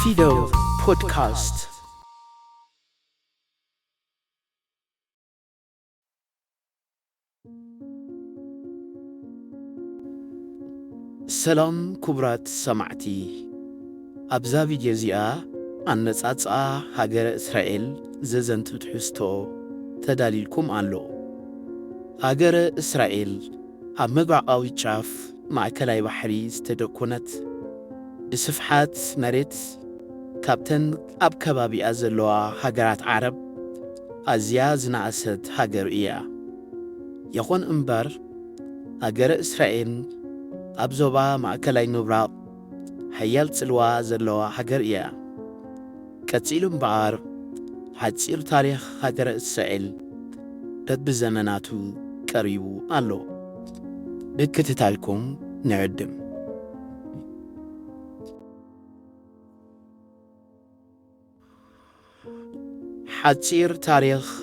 Fido Podcast. سلام كبرات سمعتي أبزا فيديو زيا عن نصاصا هاجر إسرائيل زنت بتحستو تداليلكم عنلو هاجر إسرائيل أب مقعقاوي تشاف مع كلاي بحري استدكونت بسفحات مريت كابتن أب كبابي أزلوا هاجرات عرب أزيا زناست هاجر إيا يخون إمبر هاجر إسرائيل أب زوبا مع كلاي مبراق حيال تسلوا زلوا هاجر إيا كتسيلو مبار حتصير تاريخ هاجر إسرائيل رد بزمناتو قريبو ألو بكتتالكم نعدم حتصير تاريخ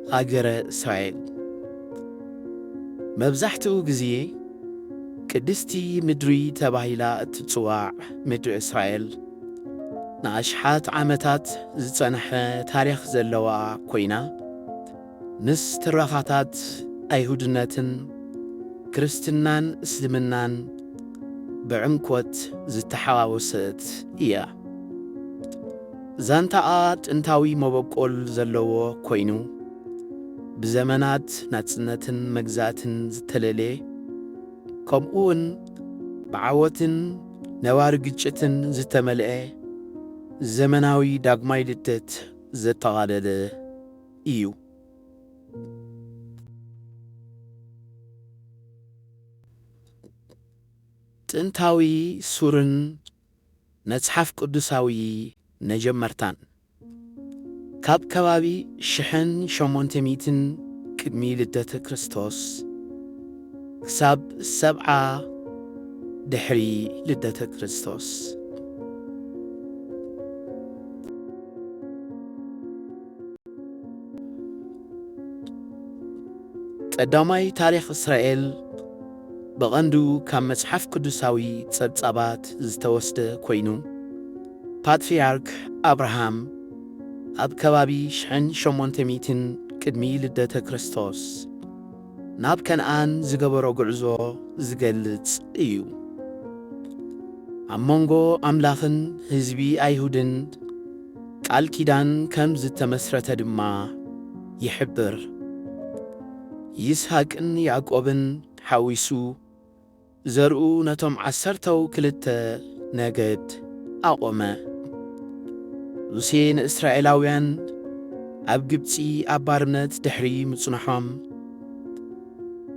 هاجر إسرائيل مبزحتو جزي كدستي مدري تبايلا تتصواع مدر إسرائيل ناشحات عامتات زتنح تاريخ زلوا كوينا نس ترخاتات أيهودناتن كريستنان اسلمنان بعمكوت زتحاوست إيا زانتاات انتاوي مبقول زلوا كوينو بزمانات ناتسنتن مجزاتن زتللي كمؤون بعوتن نوارجتن زتملئ زمناوي داغماي لتت زتغالل إيو تنتاوي سورن نتحف قدساوي نجمرتان كاب كبابي شحن شمونتميتن كدمي لدت كريستوس كساب 7 دحري لدت كريستوس قدامي تاريخ إسرائيل بغندو كان متحف قدساوي تصبصابات زتوسد كوينو باتريارك أبراهام أب كبابي شحن شمونتميتن كدمي لدت كريستوس ناب كنعان زقبرو قعزو زقلت إيو عمونغو أملاخن هزبي أيهودن قال كيدان كم زتمسرت دما يحبر يسحاقن يعقوبن حويسو زرؤو نتم 12 نجد أقومه روسين إسرائيلاويان أب جبتي أبارنت دحري متصنحهم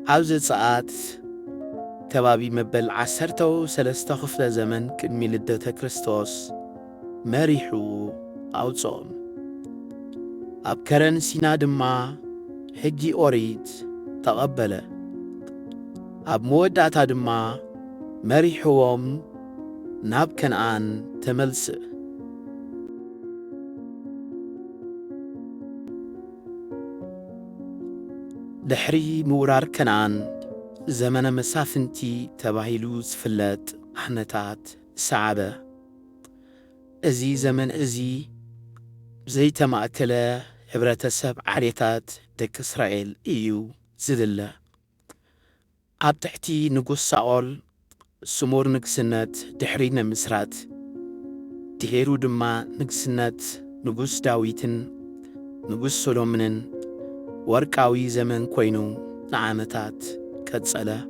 عوزة ساعات كبابي مبل 13 خفلة زمن كدمي لدت كريستوس مريحو أوصوم أب كرن سينا دما حجي أوريد تقبل أب موداتا دما مريحوهم ناب كنعان تملس دحري مورار كنعان زمن مسافنتي تباهيلو زفلت حنتات سعبة أزي زمن أزي زي تماكلة حبرتسب عريتات دك إسرائيل إيو زدلة عب تحتي نقص ساول سمور نقسنت دحرينا مسرات تهيرو دما نقسنت نقص داويتن نقص سولومنن ورقاوي زمن كوينو نعامتات كتسألة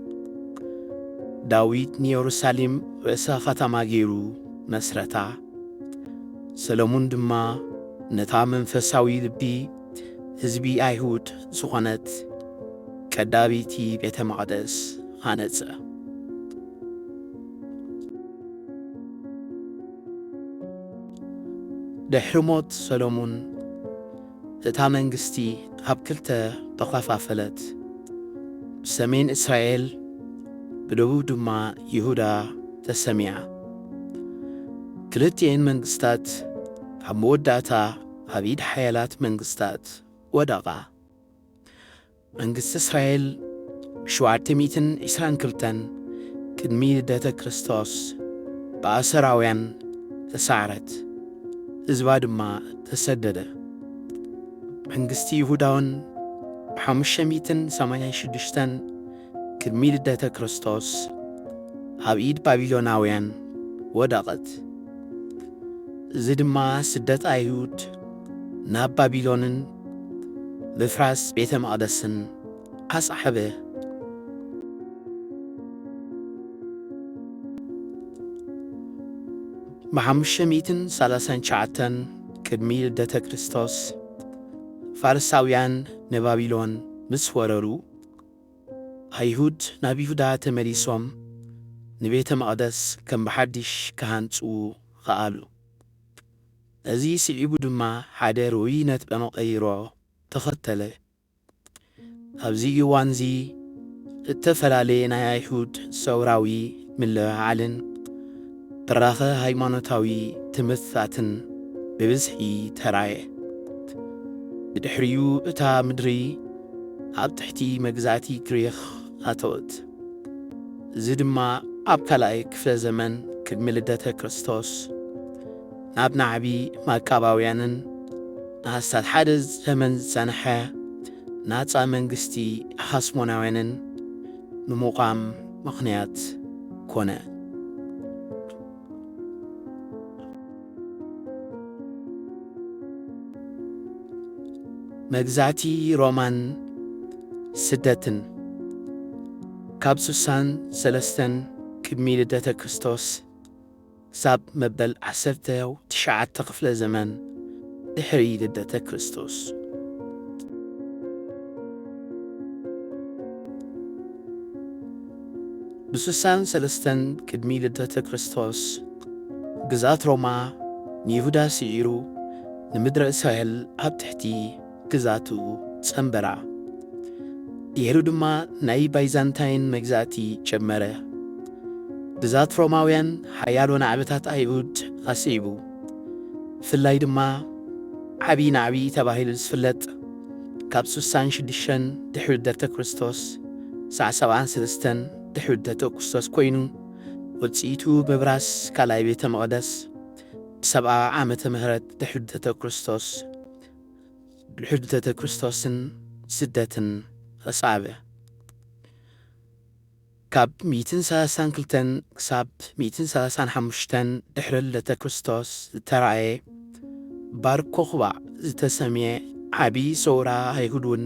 داويت نيروساليم رأسا ختما جيرو مسرتا سلومون دما نتا منفساوي لبي هزبي أيهود زغنت كدابيتي بيت مقدس هانتسا دحرموت سلومون تتا منغستي هبكلتا تخفافلت بسمين إسرائيل بدو دما يهودا تسميع كلتين منغستات هموداتا هبيد حيالات منغستات ودغا منغست إسرائيل شوارتميتن إسران كلتن كدمي لدت كريستوس بأسراوين ተሳዕረት ህዝባ ድማ ተሰደደ መንግስቲ ይሁዳውን ብ586 ቅድሚ ልደተ ክርስቶስ ኣብ ኢድ ባቢሎናውያን ወደቐት እዚ ድማ ስደት ኣይሁድ ናብ ባቢሎንን ምፍራስ ቤተ መቕደስን ኣስዓበ ብ539 ቅድሚ ልደተ ክርስቶስ ፋርሳውያን ንባቢሎን ምስ ወረሩ ኣይሁድ ናብ ይሁዳ ተመሊሶም ንቤተ መቕደስ ከም ብሓድሽ ክሃንጹ ኸኣሉ እዚ ስዒቡ ድማ ሓደ ርኡይ ነጥበ ቀይሮ ተኸተለ ኣብዚ እዋን እዚ እተፈላለየ ናይ ኣይሁድ ሰውራዊ ምልዕዓልን ብራኸ ሃይማኖታዊ ትምህርትታትን ብብዝሒ ተራየ ብድሕሪኡ እታ ምድሪ ኣብ ትሕቲ መግዛእቲ ግሪኽ ኣተወት እዚ ድማ ኣብ ካልኣይ ክፍለ ዘመን ቅድሚ ልደተ ክርስቶስ ናብ ናዕቢ ማካባውያንን ንሃሳት ሓደ ዘመን ዝጸንሐ ናፃ መንግስቲ ሓስሞናውያንን ንምቋም ምኽንያት ኮነ መግዛእቲ ሮማን ስደትን ካብ 63 ቅድሚ ልደተ ክርስቶስ ክሳብ መበል 19 ክፍለ ዘመን ድሕሪ ልደተ ክርስቶስ ብ63 ቅድሚ ልደተ ክርስቶስ ግዛት ሮማ ንይሁዳ ስዒሩ ንምድረ እስራኤል ኣብ ትሕቲ ግዛቱ ጸንበራ ድሕሪ ድማ ናይ ባይዛንታይን መግዛእቲ ጨመረ ግዛት ሮማውያን ሓያሎ ናዕብታት ኣይሁድ ኣስዒቡ ብፍላይ ድማ ዓብዪ ናዕቢ ተባሂሉ ዝፍለጥ ካብ 66 ድሕሪ ልደተ ክርስቶስ 73 ድሕሪ ልደተ ክርስቶስ ኮይኑ ውፅኢቱ ምብራስ ካልኣይ ቤተ መቕደስ ብ70 ዓመተ ምህረት ድሕሪ ልደተ ክርስቶስ ድሕሪ ልደተ ክርስቶስን ስደትን ኣስዓበ ካብ 132 ክሳብ 135 ድሕሪ ልደተ ክርስቶስ ዝተረኣየ ባር ኮኽባ ዝተሰምየ ዓብዪ ሰውራ ኣይሁድ እውን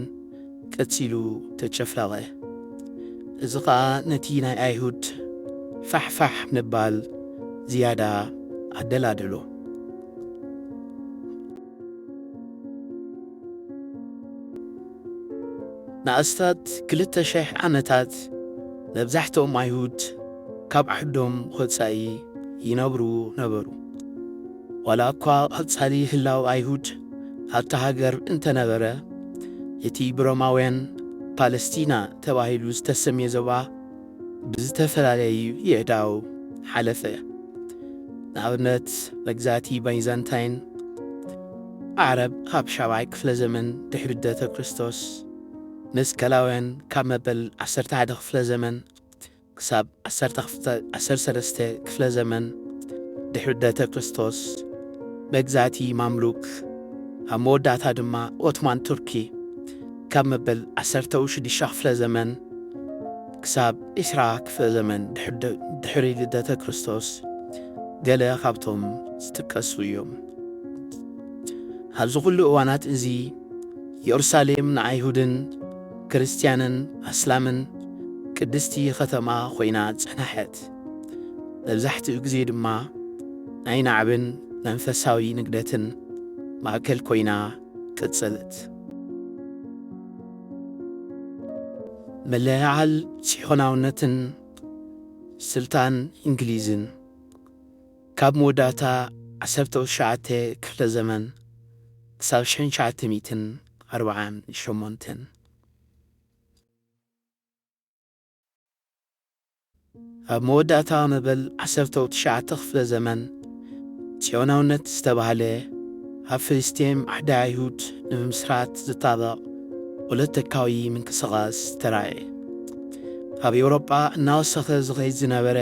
ቀፂሉ ተጨፍለቐ እዚ ኸኣ ነቲ ናይ ኣይሁድ ፋሕፋሕ ምባል ዝያዳ ኣደላድሎ ንኣስታት 2,000 ዓመታት መብዛሕትኦም ኣይሁድ ካብ ዓዶም ወፃኢ ይነብሩ ነበሩ ዋላ እኳ ቐጻሊ ህላው ኣይሁድ ኣብታ ሃገር እንተነበረ እቲ ብሮማውያን ፓለስቲና ተባሂሉ ዝተሰምየ ዞባ ብዝተፈላለዩ ይእዳው ሓለፈ ንኣብነት መግዛእቲ ባይዛንታይን ዓረብ ኣብ 7ይ ክፍለ ዘመን ድሕሪ ልደተ ክርስቶስ መስቀላውያን ካብ መበል 11 ክፍለ ዘመን ክሳብ 13 ክፍለ ዘመን ድሕሪ ልደተ ክርስቶስ መግዛእቲ ማምሉክ ኣብ መወዳእታ ድማ ኦቶማን ቱርኪ ካብ መበል 16 ክፍለ ዘመን ክሳብ 20 ክፍለ ዘመን ድሕሪ ልደተ ክርስቶስ ገለ ካብቶም ዝጥቀሱ እዮም ኣብዚ ኩሉ እዋናት እዚ ኢየሩሳሌም ንኣይሁድን ክርስቲያንን ኣስላምን ቅድስቲ ከተማ ኮይና ጸናሐት መብዛሕትኡ ግዜ ድማ ናይ ናዕብን መንፈሳዊ ንግደትን ማእከል ኮይና ቀጸለት መለዓል ጽዮናውነትን ስልጣን እንግሊዝን ካብ መወዳእታ 19 ክፍለ ዘመን ክሳብ 1948 ኣብ መወዳእታ መበል 19 ክፍለ ዘመን ጽዮናውነት ዝተባህለ ኣብ ፍልስጤም ዓዲ ኣይሁድ ንምስራት ዝጣበቕ ፖለቲካዊ ምንቅስቓስ ተራእየ ኣብ ኤውሮጳ እናወሰኸ ዝኸይድ ዝነበረ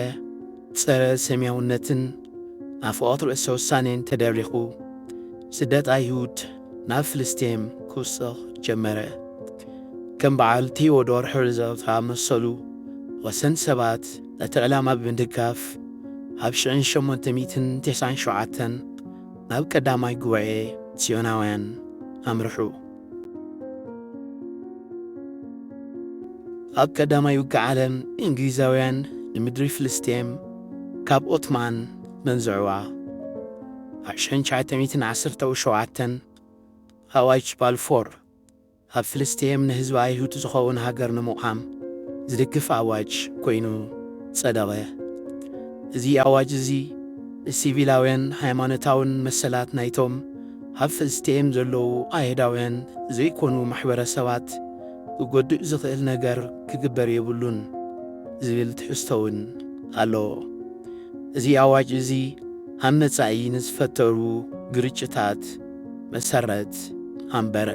ጸረ ሰማያውነትን ኣፍቆት ርእሰ ውሳኔን ተደሪኹ ስደት ኣይሁድ ናብ ፍልስጤም ክውስኽ ጀመረ። ከም በዓል ቴዎዶር ሄርዘል ዝኣመሰሉ ወሰንቲ ሰባት ነቲ ዕላማ ብምድጋፍ ኣብ 1897 ናብ ቀዳማይ ጉባኤ ጽዮናውያን ኣምርሑ። ኣብ ቀዳማይ ውግእ ዓለም እንግሊዛውያን ንምድሪ ፍልስጤም ካብ ኦትማን መንዝዕዋ። ኣብ 1917 ኣዋጅ ባልፎር ኣብ ፍልስጤም ንህዝቢ ኣይሁድ ዝኸውን ሃገር ንምዃም ዝድግፍ ኣዋጅ ኮይኑ ጸደቐ። እዚ ኣዋጅ እዚ ሲቪላውያን ሃይማኖታውን መሰላት ናይቶም ኣብ ፍልስጤም ዘለዉ ኣይሁዳውያን ዘይኮኑ ማሕበረሰባት ክጐድእ ዝኽእል ነገር ክግበር የብሉን ዝብል ትሕዝቶ እውን ኣለዎ። እዚ ኣዋጅ እዚ ኣብ መጻኢ ንዝፈጠሩ ግርጭታት መሰረት ኣንበረ።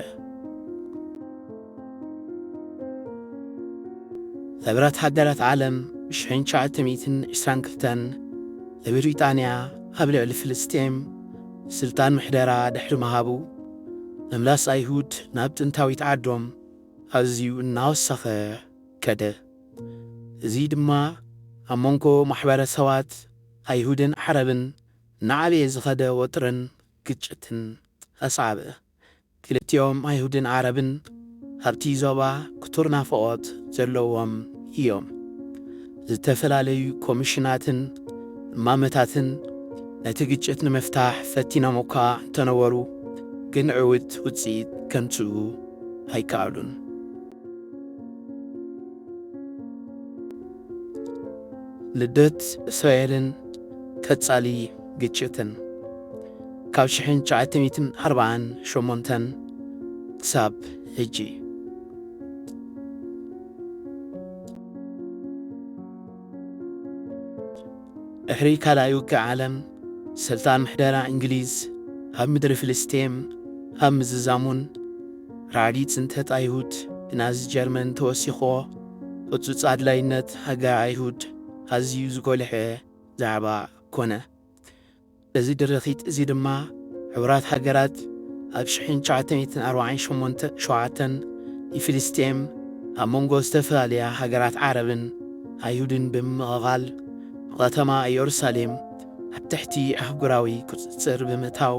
ሕብረት ሃገራት ዓለም 1922 ለብሪጣንያ ኣብ ልዕሊ ፍልስጤም ስልጣን ምሕደራ ድሕሪ ምሃቡ ምምላስ ኣይሁድ ናብ ጥንታዊት ዓዶም ኣዝዩ እናወሰኸ ከደ። እዚ ድማ ኣብ መንጎ ማሕበረሰባት ኣይሁድን ዓረብን ንዓበየ ዝኸደ ወጥርን ግጭትን ኣስዓበ። ክልቲኦም ኣይሁድን ዓረብን ኣብቲ ዞባ ክቱር ናፍቖት ዘለዎም እዮም። ዝተፈላለዩ ኮሚሽናትን እማመታትን ነቲ ግጭት ንምፍታሕ ፈቲኖም እኳ እንተነበሩ ግን ዕውት ውፅኢት ከምጽኡ ኣይከኣሉን። ልደት እስራኤልን ቀጻሊ ግጭትን ካብ 1948 ክሳብ ሕጂ ድሕሪ ካልኣይ ውግእ ዓለም ስልጣን ምሕደራ እንግሊዝ ኣብ ምድሪ ፍልስጤም ኣብ ምዝዛሙን ራዕዲ ጽንተት ኣይሁድ ብናዚ ጀርመን ተወሲኾ ቅፁፅ ኣድላይነት ሃገር ኣይሁድ ኣዝዩ ዝጐልሐ ዛዕባ ኮነ። እዚ ድርኺት እዚ ድማ ሕብራት ሃገራት ኣብ 1947 ይፍልስጤም ኣብ መንጎ ዝተፈላለያ ሃገራት ዓረብን ኣይሁድን ብምቕቓል ከተማ ኢየሩሳሌም ኣብ ትሕቲ ኣህጉራዊ ቁፅፅር ብምእታው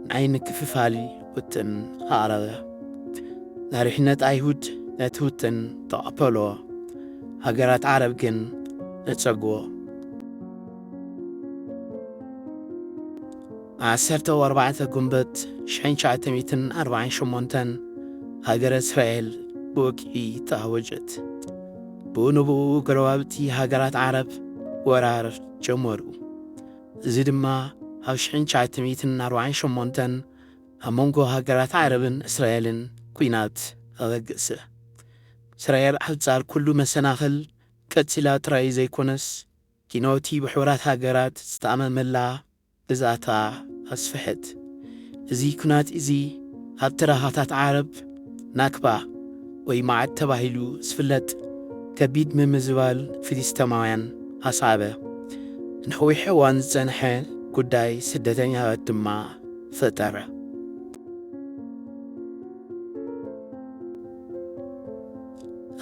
ንዓይኒ ክፍፋል ውጥን ኣቕረበ። ናርሕነት ኣይሁድ ነቲ ውጥን ተቐበሎ፣ ሃገራት ዓረብ ግን እጸግቦ። 14 ጉንበት 1948 ሃገረ እስራኤል ብወግዒ ተኣወጀት። ብኡንብኡ ጎረባብቲ ሃገራት ዓረብ ወራር ጀመሩ። እዚ ድማ ኣብ 1948 ኣብ መንጎ ሃገራት ዓረብን እስራኤልን ኩናት ኣበግእሰ። እስራኤል ኣሕጻር ኩሉ መሰናኽል ቀፂላ ጥራይ ዘይኮነስ ኪኖቲ ብሕብራት ሃገራት ዝተኣመመላ ግዛእታ ኣስፍሐት። እዚ ኩናት እዚ ኣብ ትራኻታት ዓረብ ናክባ ወይ መዓት ተባሂሉ ዝፍለጥ ከቢድ ምምዝባል ፍልስጤማውያን ኣስዓበ። ንሕዊሕ እዋን ዝጸንሐ ጉዳይ ስደተኛታት ድማ ፈጠረ።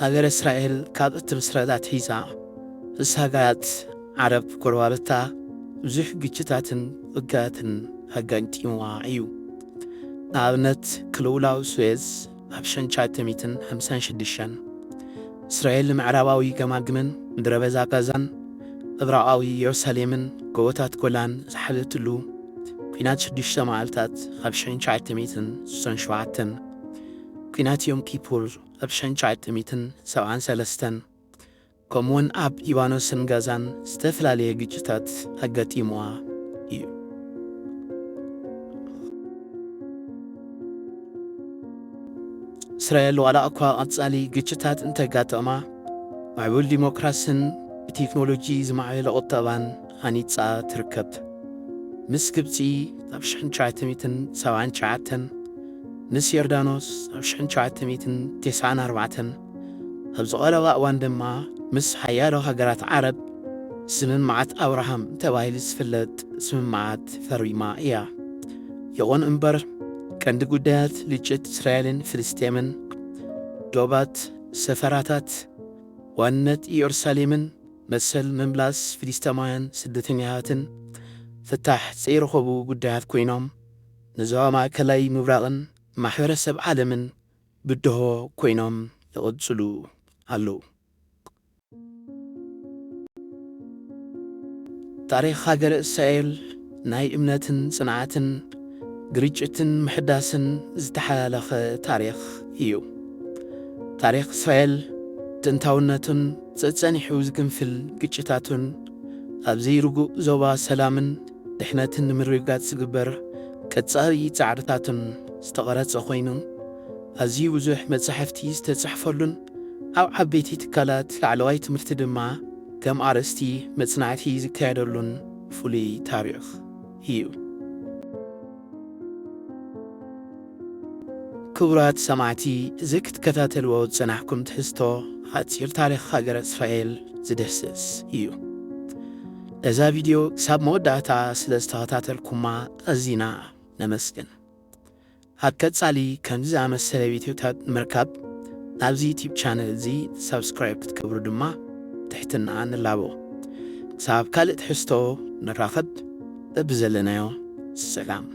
ሃገረ እስራኤል ካብ እቲ ምስረታት ሒዛ ምስ ሃገራት ዓረብ ጎረባብታ ብዙሕ ግጭታትን ውግኣትን ኣጋጢምዋ እዩ። ንኣብነት ክልውላው ስዌዝ ኣብ 1956 እስራኤል ንምዕራባዊ ገማግምን ምድረ በዳ ጋዛን ምብራቓዊ ኢየሩሳሌምን ጎቦታት ጎላን ዝሓለትሉ ኩናት 6 መዓልታት ኣብ 1967 ኩናት ዮም ኪፑር ኣብ 1973 ከምኡውን ኣብ ሊባኖስን ጋዛን ዝተፈላለየ ግጭታት ኣጋጢምዋ እዩ። እስራኤል ዋላ እኳ ቀጻሊ ግጭታት እንተጋጠማ ማዕቡል ዲሞክራስን ብቴክኖሎጂ ዝማዕበለ ቁጠባን ሃኒጻ ትርከብ። ምስ ግብፂ ኣብ 1979 ምስ ዮርዳኖስ ኣብ 1994 ኣብ ዝቐረባ እዋን ድማ ምስ ሓያሎ ሃገራት ዓረብ ስምምዓት አብርሃም ተባሂሉ ዝፍለጥ ስምምዓት ፈሪማ እያ። ይኹን እምበር ቀንዲ ጉዳያት ልጭት እስራኤልን ፍልስጤምን፣ ዶባት፣ ሰፈራታት፣ ዋንነት ኢየሩሳሌምን መሰል ምምላስ ፍልስጤማውያን ስደተኛታትን ፍታሕ ዘይረኸቡ ጉዳያት ኮይኖም ንዞባ ማእከላይ ምብራቕን ማሕበረሰብ ዓለምን ብድሆ ኮይኖም ይቕጽሉ ኣለዉ። ታሪኽ ሃገረ እስራኤል ናይ እምነትን ጽንዓትን ግርጭትን ምሕዳስን ዝተሓላለኸ ታሪኽ እዩ። ታሪኽ እስራኤል ጥንታውነቱን ጸኒሑ ዝግንፍል ግጭታቱን ኣብ ዘይርጉእ ዞባ ሰላምን ድሕነትን ንምርግጋጽ ዝግበር ቀጻሊ ጻዕርታቱን ዝተቐረጸ ኮይኑ ኣዝዩ ብዙሕ መጻሕፍቲ ዝተጻሕፈሉን ኣብ ዓበይቲ ትካላት ላዕለዋይ ትምህርቲ ድማ ከም ኣርእስቲ መጽናዕቲ ዝካየደሉን ፍሉይ ታሪኽ እዩ። ክቡራት ሰማዕቲ እዚ ክትከታተልዎ ዝጸናሕኩም ትሕዝቶ ሓፂር ታሪኽ ሃገረ እስራኤል ዝድህስስ እዩ። እዛ ቪድዮ ክሳብ መወዳእታ ስለ ዝተኸታተልኩማ ኣዚና ነመስግን። ኣብ ቀጻሊ ከምዚ ዝኣመሰለ ቪድዮታት ምርካብ ናብዚ ዩቲብ ቻነል እዚ ሰብስክራይብ ክትገብሩ ድማ ትሕትና ንላቦ። ክሳብ ካልእ ትሕዝቶ ንራኸብ በብዘለናዮ ሰላም።